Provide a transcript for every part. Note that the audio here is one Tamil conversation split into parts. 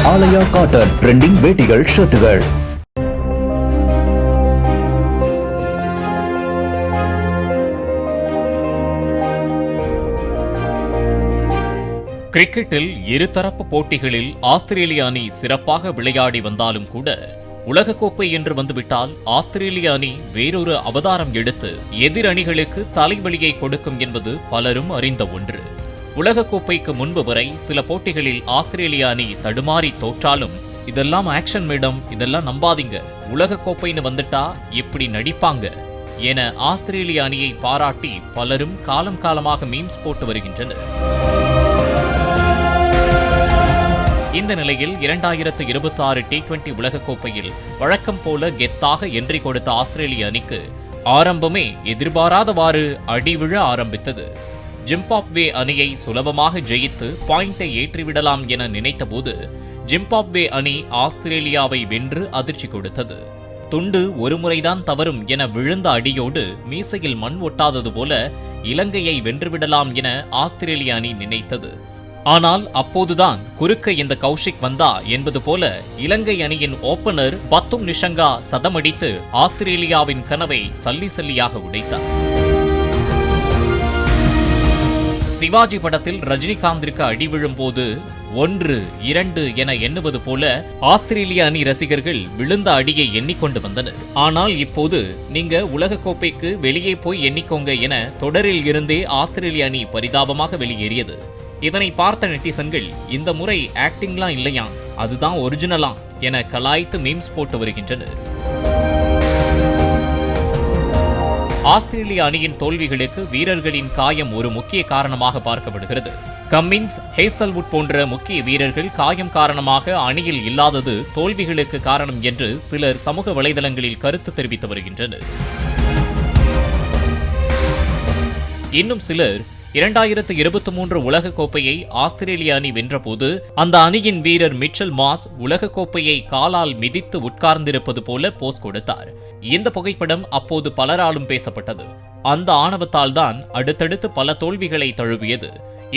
ஆலயா காட்டன் ட்ரெண்டிங் வேட்டிகள் ஷர்ட்டுகள். கிரிக்கெட்டில் இருதரப்பு போட்டிகளில் ஆஸ்திரேலிய அணி சிறப்பாக விளையாடி வந்தாலும் கூட உலகக்கோப்பை என்று வந்துவிட்டால் ஆஸ்திரேலிய அணி வேறொரு அவதாரம் எடுத்து எதிர் அணிகளுக்கு தலைவலியை கொடுக்கும் என்பது பலரும் அறிந்த ஒன்று. உலகக்கோப்பைக்கு முன்பு வரை சில போட்டிகளில் ஆஸ்திரேலிய அணி தடுமாறி தோற்றாலும் இதெல்லாம் ஆக்ஷன் மேடம், இதெல்லாம் நம்பாதீங்க, உலகக்கோப்பைன்னு வந்துட்டா இப்படி நடிப்பாங்க என ஆஸ்திரேலிய அணியை பாராட்டி பலரும் காலம் காலமாக மீம்ஸ் போட்டு வருகின்றனர். இந்த நிலையில் 2026 T20 உலகக்கோப்பையில் வழக்கம் போல கெத்தாக என்ட்ரி கொடுத்த ஆஸ்திரேலிய அணிக்கு ஆரம்பமே எதிர்பாராதவாறு அடிவிழ ஆரம்பித்தது. ஜிம்பாப்வே அணியை சுலபமாக ஜெயித்து பாயிண்டை ஏற்றிவிடலாம் என நினைத்தபோது ஜிம்பாப்வே அணி ஆஸ்திரேலியாவை வென்று அதிர்ச்சி கொடுத்தது. துண்டு ஒருமுறைதான் தவறும் என விழுந்த அடியோடு மீசையில் மண் ஒட்டாதது போல இலங்கையை வென்றுவிடலாம் என ஆஸ்திரேலிய அணி நினைத்தது. ஆனால் அப்போதுதான் குறுக்க இந்த கௌஷிக் வந்தா என்பது போல இலங்கை அணியின் ஓபனர் பத்தும் நிஷங்கா சதமடித்து ஆஸ்திரேலியாவின் கனவை சல்லி சல்லியாக உடைத்தார். சிவாஜி படத்தில் ரஜினிகாந்திற்கு அடி விழும்போது 1, 2 என எண்ணுவது போல ஆஸ்திரேலிய அணி ரசிகர்கள் விழுந்த அடியை எண்ணிக்கொண்டு வந்தனர். ஆனால் இப்போது நீங்க உலகக்கோப்பைக்கு வெளியே போய் எண்ணிக்கோங்க என தொடரில் இருந்தே ஆஸ்திரேலிய அணி பரிதாபமாக வெளியேறியது. இதனை பார்த்த நெட்டிசன்கள் இந்த முறை ஆக்டிங்லாம் இல்லையாம், அதுதான் ஒரிஜினலாம் என கலாய்த்து மீம்ஸ் போட்டு வருகின்றனர். ஆஸ்திரேலிய அணியின் தோல்விகளுக்கு வீரர்களின் காயம் ஒரு முக்கிய காரணமாக பார்க்கப்படுகிறது. கம்மின்ஸ், ஹேசல்வுட் போன்ற முக்கிய வீரர்கள் காயம் காரணமாக அணியில் இல்லாதது தோல்விகளுக்கு காரணம் என்று சிலர் சமூக வலைதளங்களில் கருத்து தெரிவித்து வருகின்றனர். இன்னும் சிலர் 2023 உலகக்கோப்பையை ஆஸ்திரேலிய அணி வென்றபோது அந்த அணியின் வீரர் மிச்சல் மாஸ் உலகக்கோப்பையை காலால் மிதித்து உட்கார்ந்திருப்பது போல போஸ் கொடுத்தார். இந்த புகைப்படம் அப்போது பலராலும் பேசப்பட்டது. அந்த ஆணவத்தால் தான் அடுத்தடுத்து பல தோல்விகளை தழுவியது.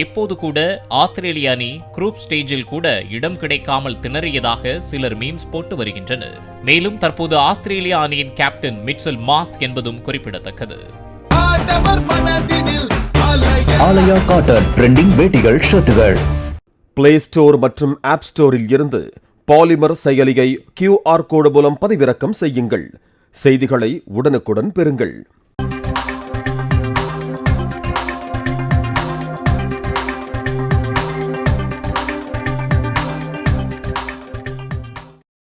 இப்போது கூட ஆஸ்திரேலிய அணி குரூப் ஸ்டேஜில் கூட இடம் கிடைக்காமல் திணறியதாக சிலர் மீம்ஸ் போட்டு வருகின்றனர். மேலும் தற்போது ஆஸ்திரேலிய அணியின் கேப்டன் மிச்சல் மாஸ் என்பதும் குறிப்பிடத்தக்கது. ஆலயா காட்டன் ட்ரெண்டிங் வேட்டிகள் ஷர்ட்டுகள். பிளே ஸ்டோர் மற்றும் ஆப் ஸ்டோரில் இருந்து பாலிமர் செயலியை QR கோடு மூலம் பதிவிறக்கம் செய்யுங்கள். செய்திகளை உடனுக்குடன் பெறுங்கள்.